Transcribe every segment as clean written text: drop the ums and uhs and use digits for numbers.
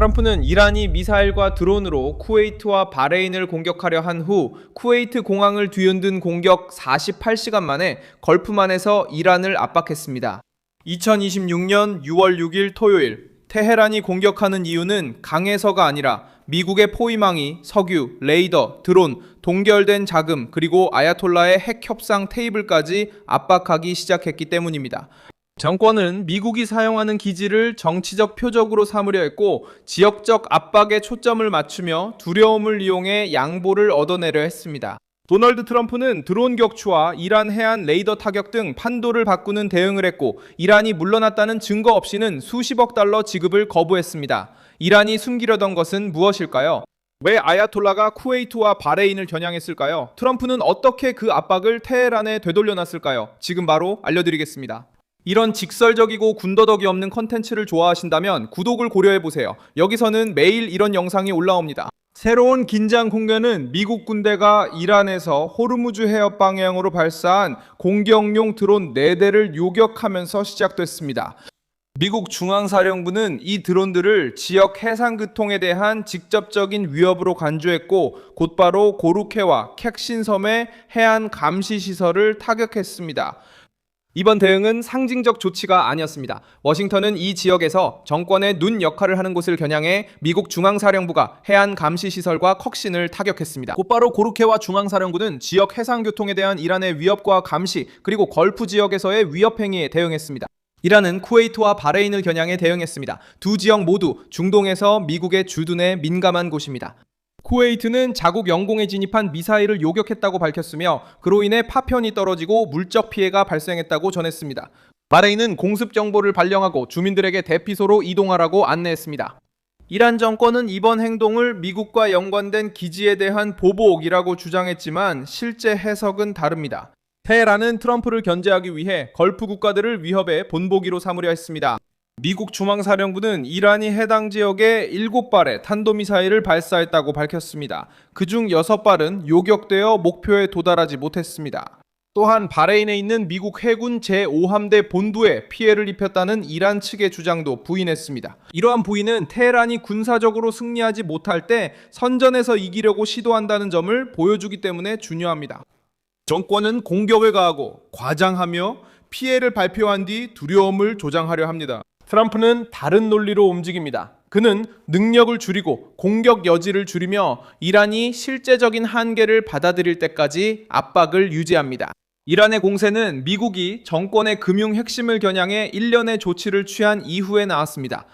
트럼프는 이란이 미사일과 드론으로 쿠웨이트와 바레인을 공격하려 한 후 쿠웨이트 공항을 뒤흔든 공격 48시간 만에 걸프만에서 이란을 압박했습니다. 2026년 6월 6일 토요일 테헤란이 공격하는 이유는 강해서가 아니라 미국의 포위망이 석유, 레이더, 드론, 동결된 자금 그리고 아야톨라의 핵 협상 테이블까지 압박하기 시작했기 때문입니다. 정권은 미국이 사용하는 기지를 정치적 표적으로 삼으려 했고 지역적 압박에 초점을 맞추며 두려움을 이용해 양보를 얻어내려 했습니다. 도널드 트럼프는 드론 격추와 이란 해안 레이더 타격 등 판도를 바꾸는 대응을 했고 이란이 물러났다는 증거 없이는 수십억 달러 지급을 거부했습니다. 이란이 숨기려던 것은 무엇일까요? 왜 아야톨라가 쿠웨이트와 바레인을 겨냥했을까요? 트럼프는 어떻게 그 압박을 테헤란에 되돌려놨을까요? 지금 바로 알려드리겠습니다. 이런 직설적이고 군더더기 없는 컨텐츠를 좋아하신다면 구독을 고려해보세요. 여기서는 매일 이런 영상이 올라옵니다. 새로운 긴장 국면은 미국 군대가 이란에서 호르무즈 해협 방향으로 발사한 공격용 드론 4대를 요격하면서 시작됐습니다. 미국 중앙사령부는 이 드론들을 지역 해상교통에 대한 직접적인 위협으로 간주했고 곧바로 고루케와 캑신섬의 해안 감시시설을 타격했습니다. 이번 대응은 상징적 조치가 아니었습니다. 워싱턴은 이 지역에서 정권의 눈 역할을 하는 곳을 겨냥해 미국 중앙사령부가 해안 감시시설과 컥신을 타격했습니다. 곧바로 고루케와 중앙사령부는 지역 해상교통에 대한 이란의 위협과 감시 그리고 걸프 지역에서의 위협 행위에 대응했습니다. 이란은 쿠웨이트와 바레인을 겨냥해 대응했습니다. 두 지역 모두 중동에서 미국의 주둔에 민감한 곳입니다. 쿠웨이트는 자국 영공에 진입한 미사일을 요격했다고 밝혔으며 그로 인해 파편이 떨어지고 물적 피해가 발생했다고 전했습니다. 바레인은 공습 정보를 발령하고 주민들에게 대피소로 이동하라고 안내했습니다. 이란 정권은 이번 행동을 미국과 연관된 기지에 대한 보복이라고 주장했지만 실제 해석은 다릅니다. 테헤란은 트럼프를 견제하기 위해 걸프 국가들을 위협의 본보기로 삼으려 했습니다. 미국 중앙사령부는 이란이 해당 지역에 7발의 탄도미사일을 발사했다고 밝혔습니다. 그중 6발은 요격되어 목표에 도달하지 못했습니다. 또한 바레인에 있는 미국 해군 제5함대 본부에 피해를 입혔다는 이란 측의 주장도 부인했습니다. 이러한 부인은 테헤란이 군사적으로 승리하지 못할 때 선전에서 이기려고 시도한다는 점을 보여주기 때문에 중요합니다. 정권은 공격을 가하고 과장하며 피해를 발표한 뒤 두려움을 조장하려 합니다. 트럼프는 다른 논리로 움직입니다. 그는 능력을 줄이고 공격 여지를 줄이며 이란이 실제적인 한계를 받아들일 때까지 압박을 유지합니다. 이란의 공세는 미국이 정권의 금융 핵심을 겨냥해 일련의 조치를 취한 이후에 나왔습니다.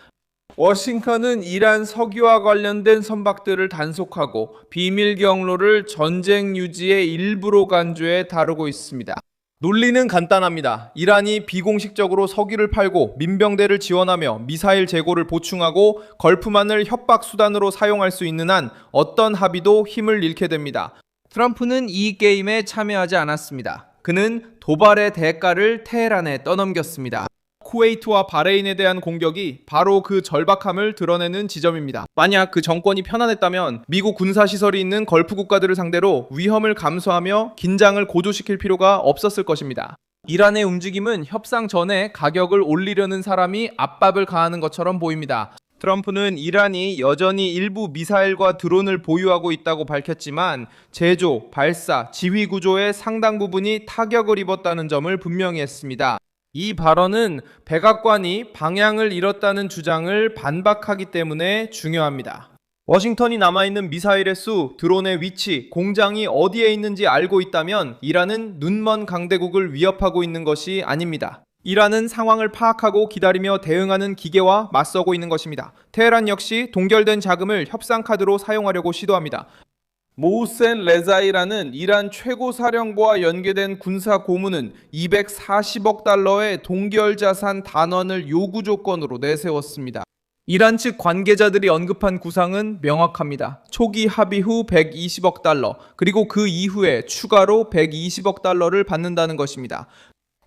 워싱턴은 이란 석유와 관련된 선박들을 단속하고 비밀 경로를 전쟁 유지의 일부로 간주해 다루고 있습니다. 논리는 간단합니다. 이란이 비공식적으로 석유를 팔고 민병대를 지원하며 미사일 재고를 보충하고 걸프만을 협박 수단으로 사용할 수 있는 한 어떤 합의도 힘을 잃게 됩니다. 트럼프는 이 게임에 참여하지 않았습니다. 그는 도발의 대가를 테헤란에 떠넘겼습니다. 쿠웨이트와 바레인에 대한 공격이 바로 그 절박함을 드러내는 지점입니다. 만약 그 정권이 편안했다면 미국 군사시설이 있는 걸프 국가들을 상대로 위험을 감수하며 긴장을 고조시킬 필요가 없었을 것입니다. 이란의 움직임은 협상 전에 가격을 올리려는 사람이 압박을 가하는 것처럼 보입니다. 트럼프는 이란이 여전히 일부 미사일과 드론을 보유하고 있다고 밝혔지만 제조, 발사, 지휘 구조의 상당 부분이 타격을 입었다는 점을 분명히 했습니다. 이 발언은 백악관이 방향을 잃었다는 주장을 반박하기 때문에 중요합니다. 워싱턴이 남아있는 미사일의 수, 드론의 위치, 공장이 어디에 있는지 알고 있다면 이란은 눈먼 강대국을 위협하고 있는 것이 아닙니다. 이란은 상황을 파악하고 기다리며 대응하는 기계와 맞서고 있는 것입니다. 테헤란 역시 동결된 자금을 협상 카드로 사용하려고 시도합니다. 모우센 레자이라는 이란 최고사령부와 연계된 군사 고문은 240억 달러의 동결자산 단원을 요구 조건으로 내세웠습니다. 이란 측 관계자들이 언급한 구상은 명확합니다. 초기 합의 후 120억 달러, 그리고 그 이후에 추가로 120억 달러를 받는다는 것입니다.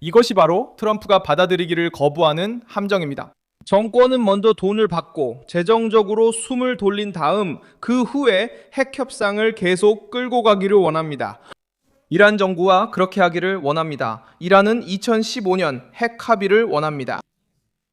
이것이 바로 트럼프가 받아들이기를 거부하는 함정입니다. 정권은 먼저 돈을 받고 재정적으로 숨을 돌린 다음 그 후에 핵 협상을 계속 끌고 가기를 원합니다. 이란 정부와 그렇게 하기를 원합니다. 이란은 2015년 핵 합의를 원합니다.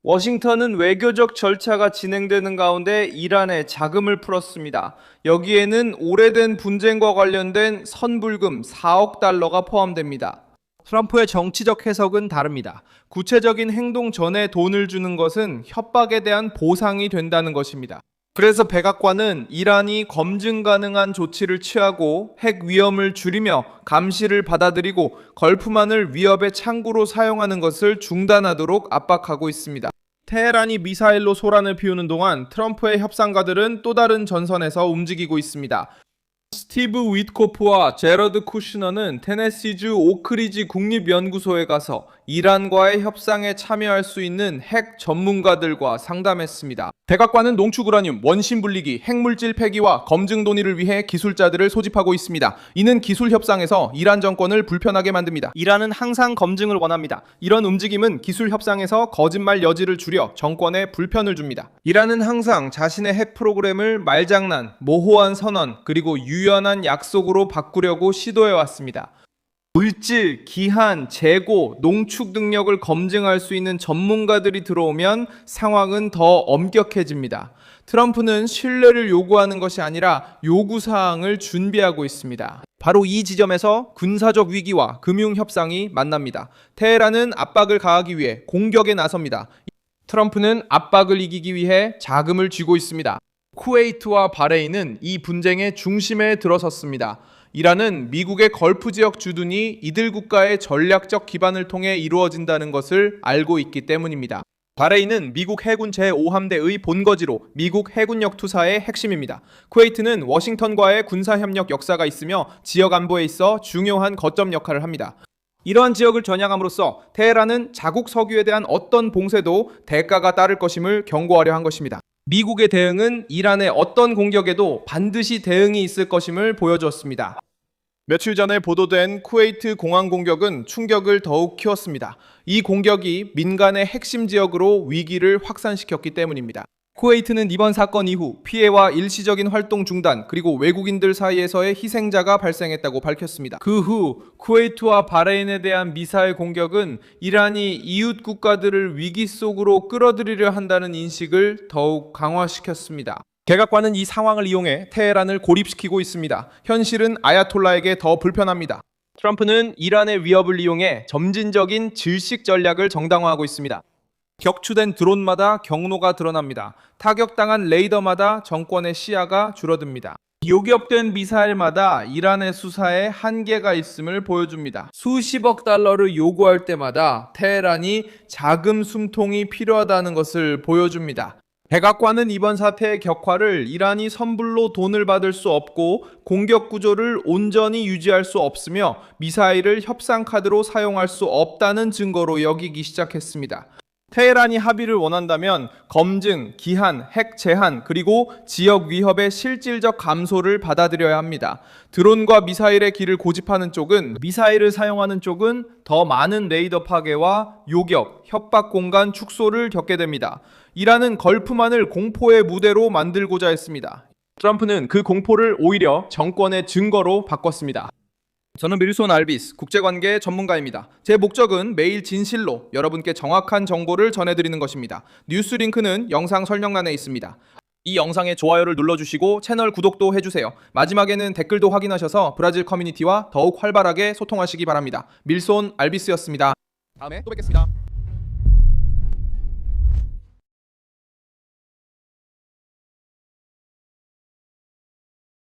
워싱턴은 외교적 절차가 진행되는 가운데 이란에 자금을 풀었습니다. 여기에는 오래된 분쟁과 관련된 선불금 4억 달러가 포함됩니다. 트럼프의 정치적 해석은 다릅니다. 구체적인 행동 전에 돈을 주는 것은 협박에 대한 보상이 된다는 것입니다. 그래서 백악관은 이란이 검증 가능한 조치를 취하고 핵 위험을 줄이며 감시를 받아들이고 걸프만을 위협의 창구로 사용하는 것을 중단하도록 압박하고 있습니다. 테헤란이 미사일로 소란을 피우는 동안 트럼프의 협상가들은 또 다른 전선에서 움직이고 있습니다. 스티브 윗코프와 제러드 쿠슈너는 테네시주 오크리지 국립연구소에 가서 이란과의 협상에 참여할 수 있는 핵 전문가들과 상담했습니다. 백악관은 농축 우라늄, 원심 분리기, 핵물질 폐기와 검증 논의를 위해 기술자들을 소집하고 있습니다. 이는 기술 협상에서 이란 정권을 불편하게 만듭니다. 이란은 항상 검증을 원합니다. 이런 움직임은 기술 협상에서 거짓말 여지를 줄여 정권에 불편을 줍니다. 이란은 항상 자신의 핵 프로그램을 말장난, 모호한 선언, 그리고 유연한 약속으로 바꾸려고 시도해왔습니다. 물질, 기한, 재고, 농축 능력을 검증할 수 있는 전문가들이 들어오면 상황은 더 엄격해집니다. 트럼프는 신뢰를 요구하는 것이 아니라 요구사항을 준비하고 있습니다. 바로 이 지점에서 군사적 위기와 금융 협상이 만납니다. 테헤란은 압박을 가하기 위해 공격에 나섭니다. 트럼프는 압박을 이기기 위해 자금을 쥐고 있습니다. 쿠웨이트와 바레인은 이 분쟁의 중심에 들어섰습니다. 이란은 미국의 걸프 지역 주둔이 이들 국가의 전략적 기반을 통해 이루어진다는 것을 알고 있기 때문입니다. 바레인은 미국 해군 제5함대의 본거지로 미국 해군력 투사의 핵심입니다. 쿠웨이트는 워싱턴과의 군사협력 역사가 있으며 지역 안보에 있어 중요한 거점 역할을 합니다. 이러한 지역을 겨냥함으로써 테헤란은 자국 석유에 대한 어떤 봉쇄도 대가가 따를 것임을 경고하려 한 것입니다. 미국의 대응은 이란의 어떤 공격에도 반드시 대응이 있을 것임을 보여주었습니다. 며칠 전에 보도된 쿠웨이트 공항 공격은 충격을 더욱 키웠습니다. 이 공격이 민간의 핵심 지역으로 위기를 확산시켰기 때문입니다. 쿠웨이트는 이번 사건 이후 피해와 일시적인 활동 중단 그리고 외국인들 사이에서의 희생자가 발생했다고 밝혔습니다. 그 후 쿠웨이트와 바레인에 대한 미사일 공격은 이란이 이웃 국가들을 위기 속으로 끌어들이려 한다는 인식을 더욱 강화시켰습니다. 백악관은 이 상황을 이용해 테헤란을 고립시키고 있습니다. 현실은 아야톨라에게 더 불편합니다. 트럼프는 이란의 위협을 이용해 점진적인 질식 전략을 정당화하고 있습니다. 격추된 드론마다 경로가 드러납니다. 타격당한 레이더마다 정권의 시야가 줄어듭니다. 요격된 미사일마다 이란의 수사에 한계가 있음을 보여줍니다. 수십억 달러를 요구할 때마다 테헤란이 자금 숨통이 필요하다는 것을 보여줍니다. 백악관은 이번 사태의 격화를 이란이 선불로 돈을 받을 수 없고 공격 구조를 온전히 유지할 수 없으며 미사일을 협상 카드로 사용할 수 없다는 증거로 여기기 시작했습니다. 테헤란이 합의를 원한다면 검증, 기한, 핵 제한, 그리고 지역 위협의 실질적 감소를 받아들여야 합니다. 드론과 미사일의 길을 고집하는 쪽은 미사일을 사용하는 쪽은 더 많은 레이더 파괴와 요격, 협박 공간 축소를 겪게 됩니다. 이란은 걸프만을 공포의 무대로 만들고자 했습니다. 트럼프는 그 공포를 오히려 정권의 증거로 바꿨습니다. 저는 밀손 알비스 국제관계 전문가입니다. 제 목적은 매일 진실로 여러분께 정확한 정보를 전해드리는 것입니다. 뉴스 링크는 영상 설명란에 있습니다. 이 영상에 좋아요를 눌러주시고 채널 구독도 해주세요. 마지막에는 댓글도 확인하셔서 브라질 커뮤니티와 더욱 활발하게 소통하시기 바랍니다. 밀손 알비스였습니다. 다음에 또 뵙겠습니다.